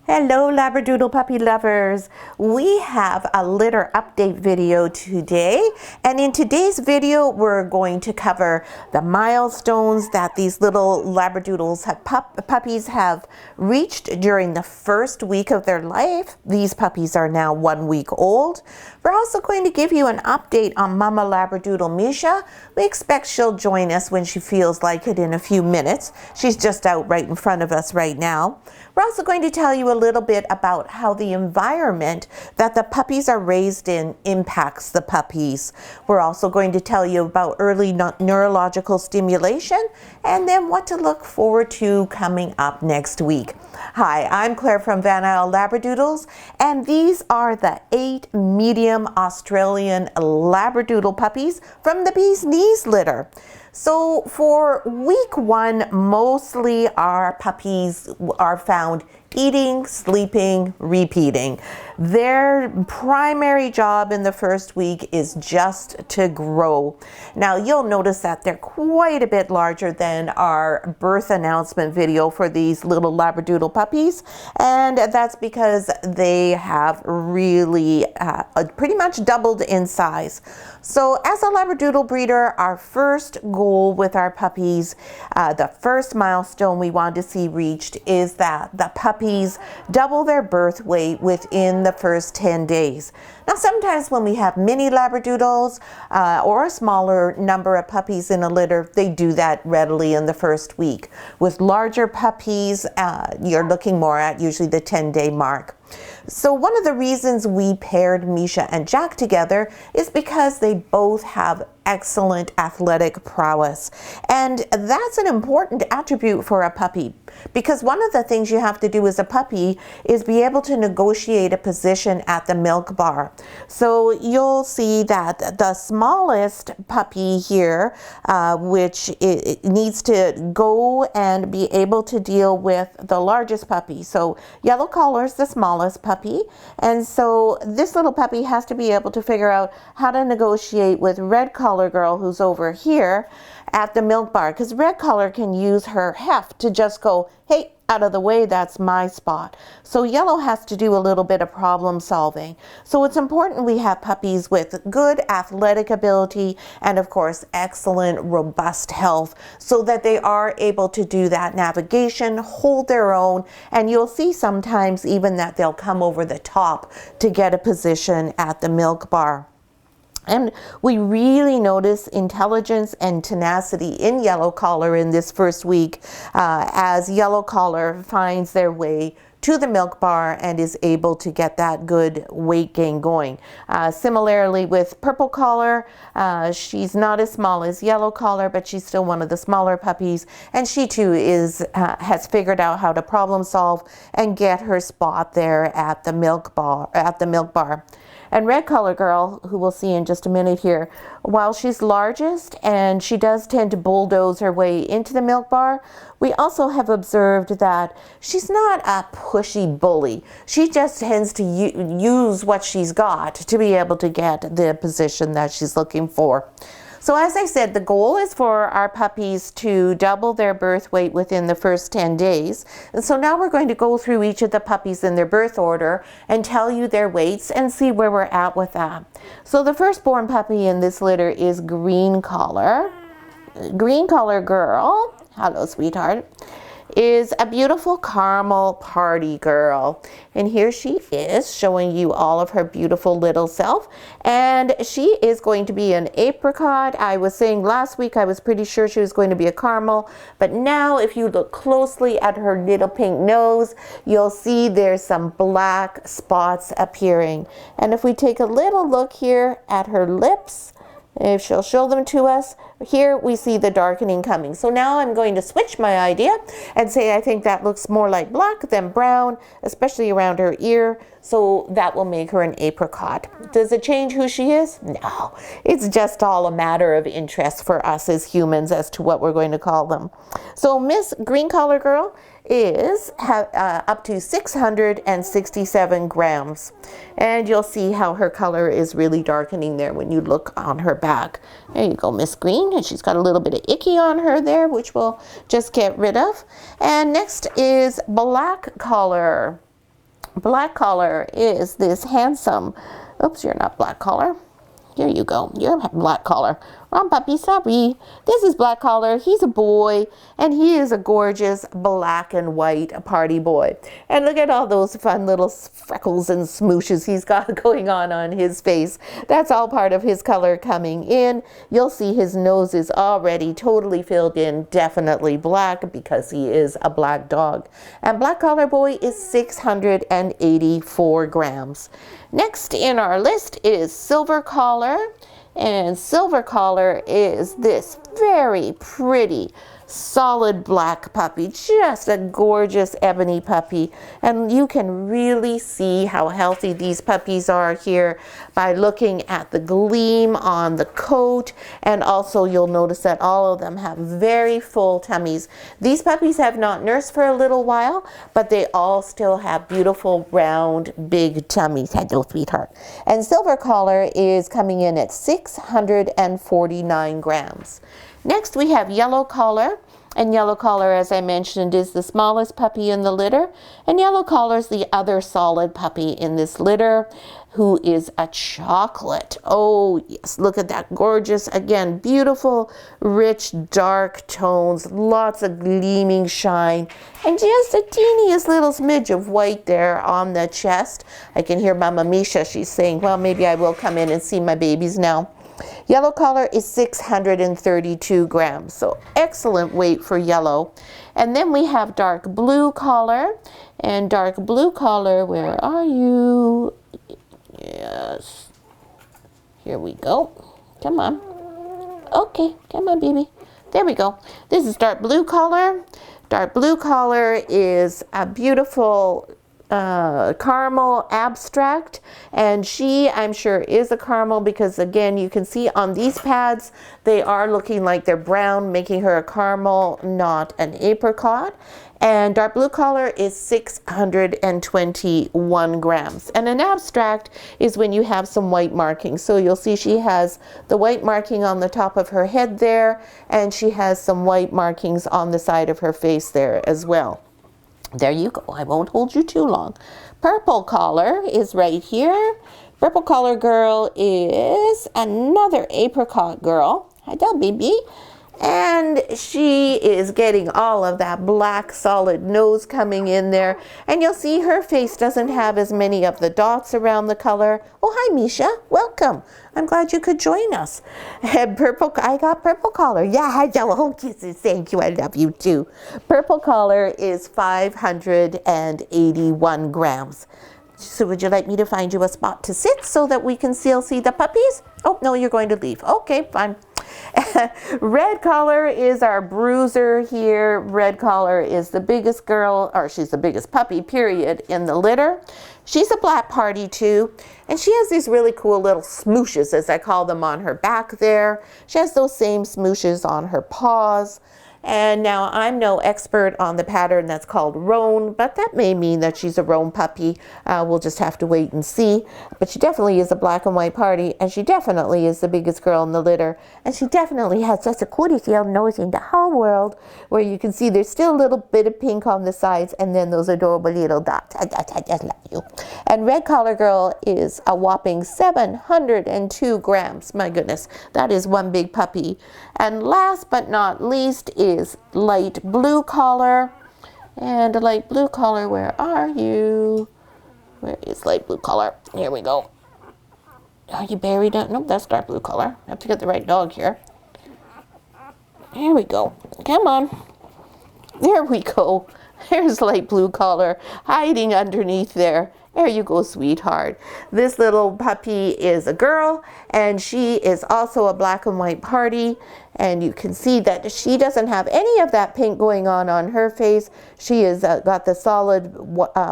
Hello Labradoodle puppy lovers. We have a litter update video today, and in today's video we're going to cover the milestones that these little Labradoodles puppies have reached during the first week of their life. These puppies are now 1 week old. We're also going to give you an update on Mama Labradoodle Misha. We expect she'll join us when she feels like it in a few minutes. She's just out right in front of us right now. We're also going to tell you a little bit about how the environment that the puppies are raised in impacts the puppies. We're also going to tell you about early neurological stimulation and then what to look forward to coming up next week. Hi, I'm Claire from Van Isle Labradoodles, and these are the 8 medium Australian Labradoodle puppies from the Bee's Knees litter. So for week 1, mostly our puppies are found eating, sleeping, repeating. Their primary job in the first week is just to grow. Now you'll notice that they're quite a bit larger than our birth announcement video for these little Labradoodle puppies, and that's because they have really pretty much doubled in size. So as a Labradoodle breeder, our first goal with our puppies, the first milestone we want to see reached is that the puppies double their birth weight within the first 10 days. Now sometimes when we have mini Labradoodles or a smaller number of puppies in a litter, they do that readily in the first week. With larger puppies, you're looking more at usually the 10-day mark. So one of the reasons we paired Misha and Jack together is because they both have excellent athletic prowess. And that's an important attribute for a puppy, because one of the things you have to do as a puppy is be able to negotiate a position at the milk bar. So you'll see that the smallest puppy here, which it needs to go and be able to deal with the largest puppy. So yellow collar is the smallest puppy, and so this little puppy has to be able to figure out how to negotiate with red collar girl who's over here at the milk bar, because red collar can use her heft to just go, hey, out of the way, that's my spot. So yellow has to do a little bit of problem solving. So it's important we have puppies with good athletic ability and of course excellent robust health, so that they are able to do that navigation, hold their own, and you'll see sometimes even that they'll come over the top to get a position at the milk bar. And we really notice intelligence and tenacity in yellow collar in this first week as yellow collar finds their way to the milk bar and is able to get that good weight gain going. Similarly with purple collar, she's not as small as yellow collar, but she's still one of the smaller puppies, and she too has figured out how to problem solve and get her spot there at the milk bar. And red collar girl, who we'll see in just a minute here, while she's largest and she does tend to bulldoze her way into the milk bar, we also have observed that she's not a pushy bully. She just tends to use what she's got to be able to get the position that she's looking for. So as I said, the goal is for our puppies to double their birth weight within the first 10 days. And so now we're going to go through each of the puppies in their birth order and tell you their weights and see where we're at with that. So the firstborn puppy in this litter is green collar. Green collar girl, hello sweetheart, is a beautiful caramel party girl. And here she is showing you all of her beautiful little self. And she is going to be an apricot. I was saying last week I was pretty sure she was going to be a caramel, but now if you look closely at her little pink nose, you'll see there's some black spots appearing. And if we take a little look here at her lips, if she'll show them to us, here we see the darkening coming. So now I'm going to switch my idea and say I think that looks more like black than brown, especially around her ear. So that will make her an apricot. Does it change who she is? No, it's just all a matter of interest for us as humans as to what we're going to call them. So Miss Green Collar Girl is up to 667 grams. And you'll see how her color is really darkening there when you look on her back. There you go, Miss Green. And she's got a little bit of icky on her there, which we'll just get rid of. And next is Black Collar. Black collar is this handsome, oops, you're not black collar. Here you go, you're black collar. Wrong puppy, sorry. This is black collar. He's a boy, and he is a gorgeous black and white party boy. And look at all those fun little freckles and smooshes he's got going on his face. That's all part of his color coming in. You'll see his nose is already totally filled in, definitely black because he is a black dog. And black collar boy is 684 grams. Next in our list is silver collar. And silver collar is this very pretty, solid black puppy, just a gorgeous ebony puppy. And you can really see how healthy these puppies are here by looking at the gleam on the coat. And also you'll notice that all of them have very full tummies. These puppies have not nursed for a little while, but they all still have beautiful, round, big tummies. Hello, sweetheart. And silver collar is coming in at 649 grams. Next we have yellow collar, and yellow collar, as I mentioned, is the smallest puppy in the litter, and yellow collar is the other solid puppy in this litter, who is a chocolate. Oh yes, look at that gorgeous, again, beautiful, rich, dark tones, lots of gleaming shine, and just a teeniest little smidge of white there on the chest. I can hear Mama Misha, she's saying, well, maybe I will come in and see my babies now. Yellow collar is 632 grams, so excellent weight for yellow. And then we have dark blue collar, and dark blue collar, where are you? Yes, here we go. Come on. Okay, come on, baby. There we go. This is dark blue collar. Dark blue collar is a beautiful caramel abstract, and she, I'm sure, is a caramel because, again, you can see on these pads they are looking like they're brown, making her a caramel, not an apricot. And dark blue collar is 621 grams. And an abstract is when you have some white markings. So you'll see she has the white marking on the top of her head there, and she has some white markings on the side of her face there as well. There you go. I won't hold you too long. Purple collar is right here. Purple collar girl is another apricot girl. Hi there, baby. And she is getting all of that black solid nose coming in there. And you'll see her face doesn't have as many of the dots around the color. Oh, hi, Misha. Welcome. I'm glad you could join us. And purple, I got purple collar. Yeah, hi, hello, kisses. Thank you. I love you too. Purple collar is 581 grams. So would you like me to find you a spot to sit so that we can still see the puppies? Oh, no, you're going to leave. Okay, fine. Red collar is our bruiser here. Red collar is the biggest girl, or she's the biggest puppy, period, in the litter. She's a black party too, and she has these really cool little smooshes, as I call them, on her back there. She has those same smooshes on her paws. And now I'm no expert on the pattern that's called roan, but that may mean that she's a roan puppy. We'll just have to wait and see. But she definitely is a black and white party, and she definitely is the biggest girl in the litter. And she definitely has just the cutest little nose in the whole world, where you can see there's still a little bit of pink on the sides, and then those adorable little dots. I just love you. And red collar girl is a whopping 702 grams. My goodness, that is one big puppy. And last but not least is light blue collar. And a light blue collar, where are you? Where is light blue collar? Here we go. Are you buried? Nope, that's dark blue collar. I have to get the right dog here. Here we go. Come on. There we go. There's light blue collar hiding underneath there. There you go, sweetheart. This little puppy is a girl, and she is also a black and white party. And you can see that she doesn't have any of that pink going on her face. She has got the solid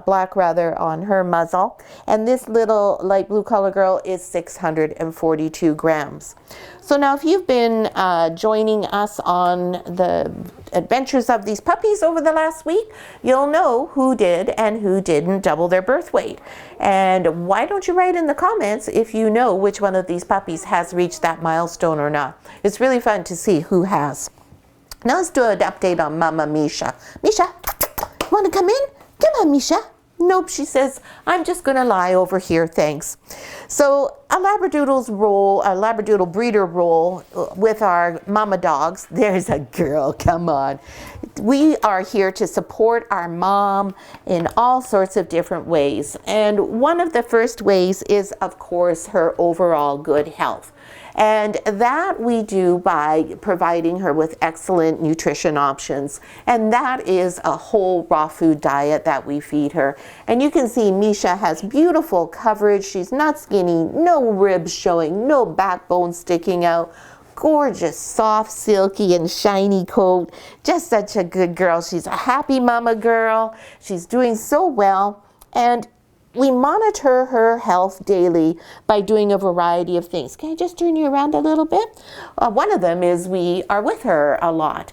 black rather on her muzzle. And this little light blue color girl is 642 grams. So now if you've been joining us on the adventures of these puppies over the last week, you'll know who did and who didn't double their birth weight. And why don't you write in the comments if you know which one of these puppies has reached that milestone or not. It's really fun to see who has. Now let's do an update on Mama Misha. Misha, you want to come in? Come on, Misha. Nope, she says, I'm just gonna lie over here, thanks. So a Labradoodle breeder role with our mama dogs, there's a girl, come on. We are here to support our mom in all sorts of different ways. And one of the first ways is, of course, her overall good health. And that we do by providing her with excellent nutrition options. And that is a whole raw food diet that we feed her. And you can see Misha has beautiful coverage. She's not skinny, no ribs showing, no backbone sticking out. Gorgeous, soft, silky, and shiny coat. Just such a good girl. She's a happy mama girl. She's doing so well. And we monitor her health daily by doing a variety of things. Can I just turn you around a little bit? One of them is we are with her a lot.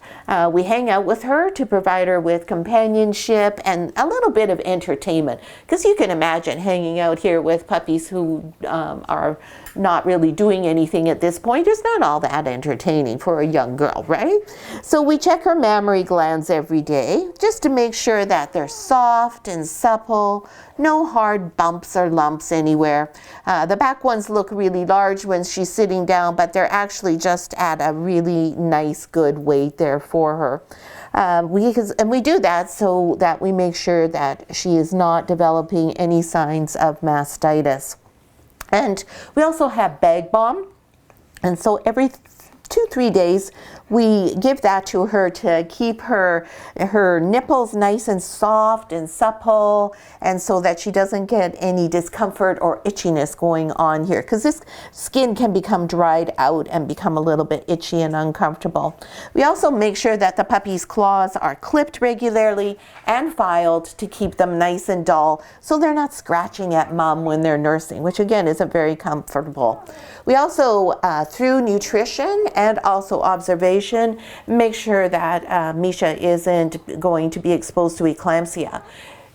We hang out with her to provide her with companionship and a little bit of entertainment. Because you can imagine hanging out here with puppies who are not really doing anything at this point is not all that entertaining for a young girl, right? So we check her mammary glands every day just to make sure that they're soft and supple, no hard bumps or lumps anywhere. The back ones look really large when she's sitting down, but they're actually just at a really nice, good weight there for her. We do that so that we make sure that she is not developing any signs of mastitis. And we also have bag balm, and so every 2-3 days we give that to her to keep her nipples nice and soft and supple, and so that she doesn't get any discomfort or itchiness going on here, because this skin can become dried out and become a little bit itchy and uncomfortable. We also make sure that the puppy's claws are clipped regularly and filed to keep them nice and dull so they're not scratching at mom when they're nursing, which again isn't very comfortable. We also, through nutrition and also observation, make sure that Misha isn't going to be exposed to eclampsia.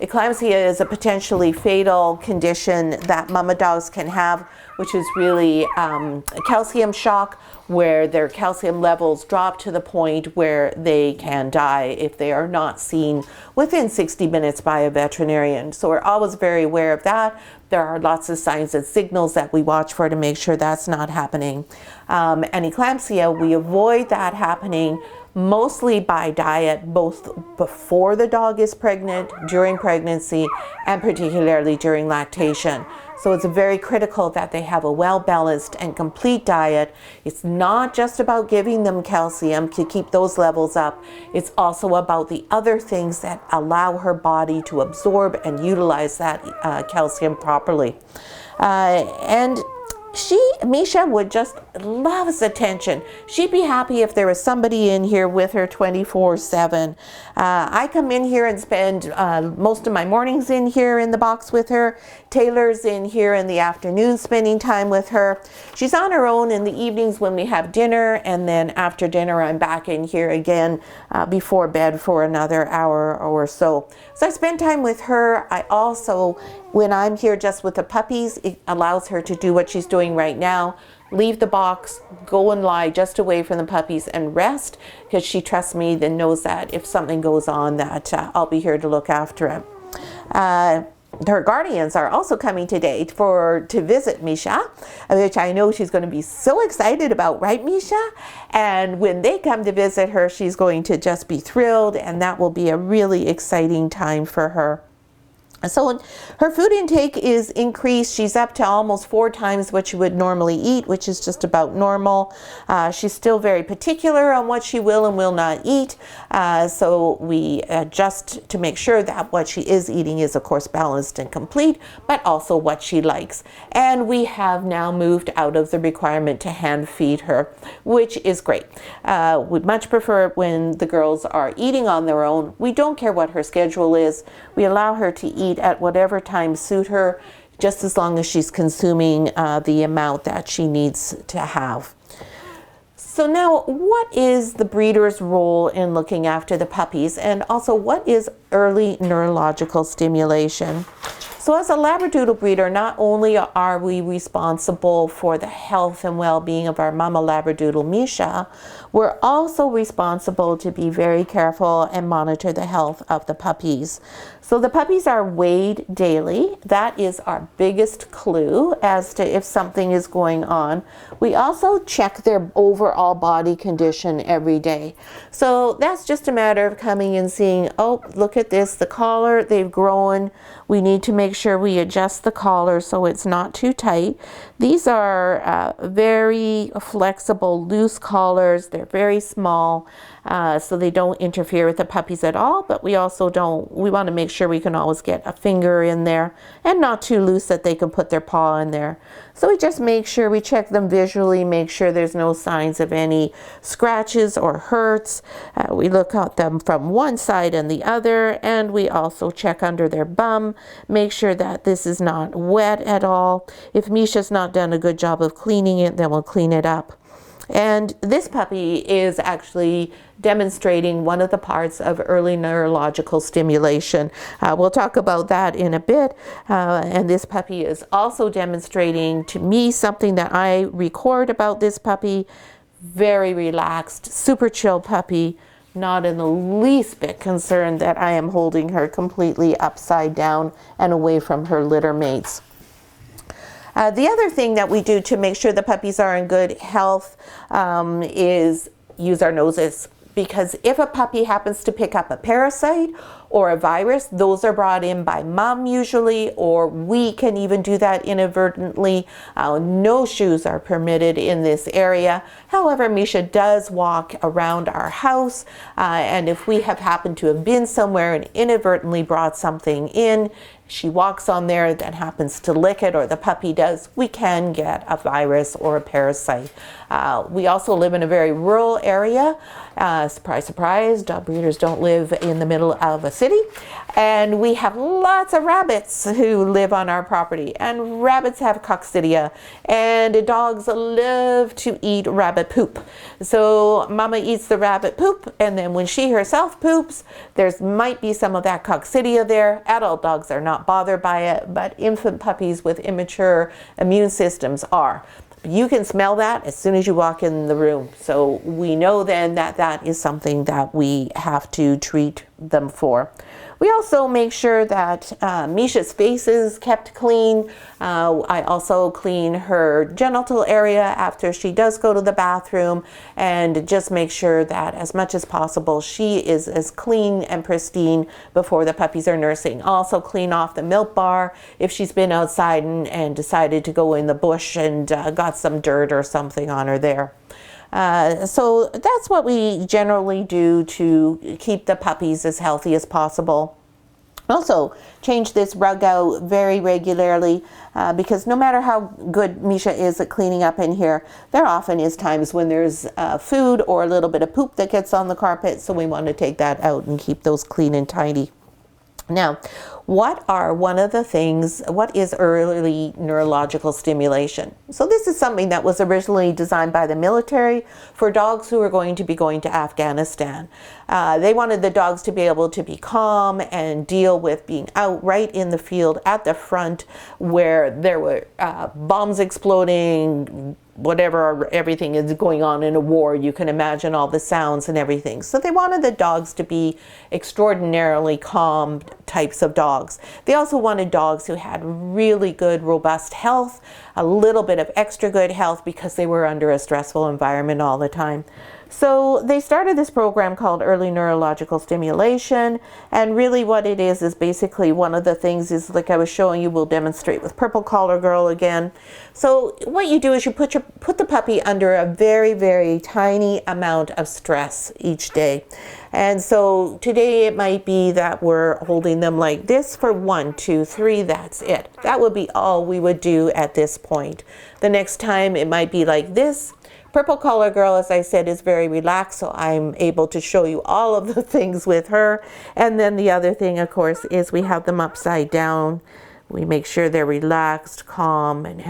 Eclampsia is a potentially fatal condition that mama dogs can have, which is really a calcium shock, where their calcium levels drop to the point where they can die if they are not seen within 60 minutes by a veterinarian. So we're always very aware of that. There are lots of signs and signals that we watch for to make sure that's not happening. And eclampsia, we avoid that happening mostly by diet, both before the dog is pregnant, during pregnancy, and particularly during lactation. So it's very critical that they have a well-balanced and complete diet. It's not just about giving them calcium to keep those levels up. It's also about the other things that allow her body to absorb and utilize that calcium properly. Misha would just loves attention. She'd be happy if there was somebody in here with her 24/7. I come in here and spend most of my mornings in here in the box with her. Taylor's in here in the afternoon spending time with her. She's on her own in the evenings when we have dinner, and then after dinner I'm back in here again before bed for another hour or so. So I spend time with her. I also, when I'm here just with the puppies, it allows her to do what she's doing right now. Leave the box, go and lie just away from the puppies and rest, because she trusts me and knows that if something goes on that I'll be here to look after it. Her guardians are also coming today to visit Misha, which I know she's going to be so excited about, right, Misha? And when they come to visit her, she's going to just be thrilled, and that will be a really exciting time for her. So her food intake is increased. She's up to almost 4 times what she would normally eat, which is just about normal. She's still very particular on what she will and will not eat. So we adjust to make sure that what she is eating is, of course, balanced and complete, but also what she likes. And we have now moved out of the requirement to hand feed her, which is great. We'd much prefer it when the girls are eating on their own. We don't care what her schedule is. We allow her to eat at whatever time suit her, just as long as she's consuming the amount that she needs to have. So now, what is the breeder's role in looking after the puppies, and also what is early neurological stimulation? So as a Labradoodle breeder, not only are we responsible for the health and well-being of our mama Labradoodle Misha, We're also responsible to be very careful and monitor the health of the puppies. So the puppies are weighed daily. That is our biggest clue as to if something is going on. We also check their overall body condition every day. So that's just a matter of coming and seeing, oh, look at this, the collar, they've grown. We need to make sure we adjust the collar so it's not too tight. These are very flexible, loose collars. They're very small, so they don't interfere with the puppies at all, but we also we want to make sure we can always get a finger in there and not too loose that they can put their paw in there. So we just make sure we check them visually, make sure there's no signs of any scratches or hurts. We look at them from one side and the other, and we also check under their bum, make sure that this is not wet at all. If Misha's not done a good job of cleaning it, then we'll clean it up. And this puppy is actually demonstrating one of the parts of early neurological stimulation. We'll talk about that in a bit. And this puppy is also demonstrating to me something that I record about this puppy. Very relaxed, super chill puppy. Not in the least bit concerned that I am holding her completely upside down and away from her litter mates. The other thing that we do to make sure the puppies are in good health is use our noses. Because if a puppy happens to pick up a parasite or a virus, those are brought in by mom usually, or we can even do that inadvertently. No shoes are permitted in this area. However, Misha does walk around our house, and if we have happened to have been somewhere and inadvertently brought something in, she walks on there, that happens to lick it, or the puppy does, we can get a virus or a parasite. We also live in a very rural area. Surprise, surprise, dog breeders don't live in the middle of a city. And we have lots of rabbits who live on our property. And rabbits have coccidia. And dogs love to eat rabbit poop. So mama eats the rabbit poop, and then when she herself poops, there might be some of that coccidia there. Adult dogs are not bothered by it, but infant puppies with immature immune systems are. You can smell that as soon as you walk in the room. So we know then that that is something that we have to treat them for. We also make sure that Misha's face is kept clean. I also clean her genital area after she does go to the bathroom, and just make sure that as much as possible she is as clean and pristine before the puppies are nursing. Also clean off the milk bar if she's been outside and decided to go in the bush and got some dirt or something on her there. So that's what we generally do to keep the puppies as healthy as possible. Also, change this rug out very regularly because no matter how good Misha is at cleaning up in here, there often is times when there's food or a little bit of poop that gets on the carpet, so we want to take that out and keep those clean and tidy. Now, what is early neurological stimulation? So this is something that was originally designed by the military for dogs who were going to be going to Afghanistan. They wanted the dogs to be able to be calm and deal with being out right in the field at the front where there were bombs exploding, whatever, everything is going on in a war. You can imagine all the sounds and everything. So they wanted the dogs to be extraordinarily calm types of dogs. They also wanted dogs who had really good, robust health, a little bit of extra good health because they were under a stressful environment all the time. So they started this program called Early Neurological Stimulation, and really what it is basically one of the things is, like I was showing you, we'll demonstrate with Purple Collar Girl again. So what you do is you put the puppy under a very, very tiny amount of stress each day. And so today it might be that we're holding them like this for 1, 2, 3, that's it. That would be all we would do at this point. The next time it might be like this. Purple Collar Girl, as I said, is very relaxed, so I'm able to show you all of the things with her. And then the other thing, of course, is we have them upside down. We make sure they're relaxed, calm, and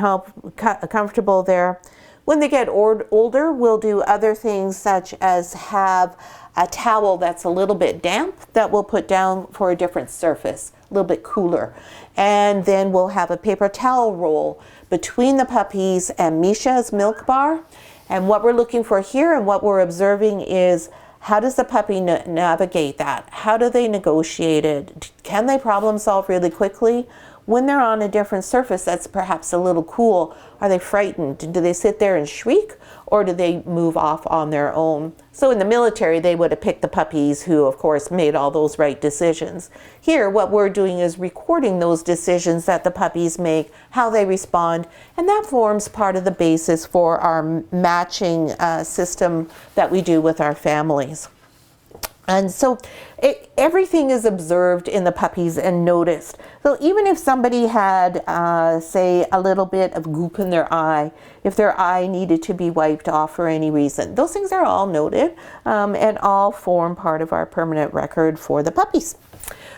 comfortable there. When they get older, we'll do other things such as have a towel that's a little bit damp that we'll put down for a different surface, a little bit cooler. And then we'll have a paper towel roll between the puppies and Misha's milk bar. And what we're looking for here and what we're observing is, how does the puppy navigate that? How do they negotiate it? Can they problem solve really quickly? When they're on a different surface that's perhaps a little cool, are they frightened? Do they sit there and shriek, or do they move off on their own? So in the military, they would have picked the puppies who, of course, made all those right decisions. Here, what we're doing is recording those decisions that the puppies make, how they respond, and that forms part of the basis for our matching system that we do with our families. And so everything is observed in the puppies and noticed. So even if somebody had, say, a little bit of goop in their eye, if their eye needed to be wiped off for any reason, those things are all noted and all form part of our permanent record for the puppies.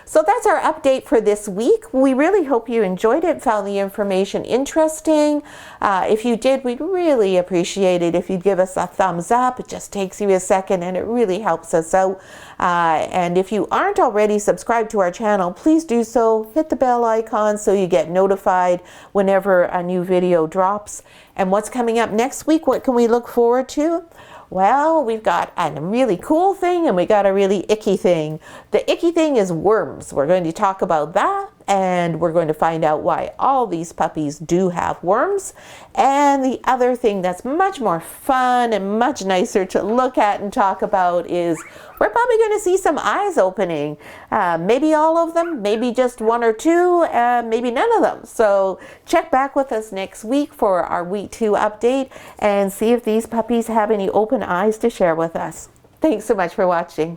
So that's our update for this week. We really hope you enjoyed it, found the information interesting. If you did, we'd really appreciate it if you'd give us a thumbs up. It just takes you a second and it really helps us out. And if you aren't already subscribed to our channel, please do so. Hit the bell icon so you get notified whenever a new video drops. And what's coming up next week? What can we look forward to? Well, we've got a really cool thing and we got a really icky thing. The icky thing is worms. We're going to talk about that, and we're going to find out why all these puppies do have worms. And the other thing that's much more fun and much nicer to look at and talk about is we're probably going to see some eyes opening. Maybe all of them, maybe just one or two, maybe none of them. So check back with us next week for our week 2 update and see if these puppies have any open eyes to share with us. Thanks so much for watching.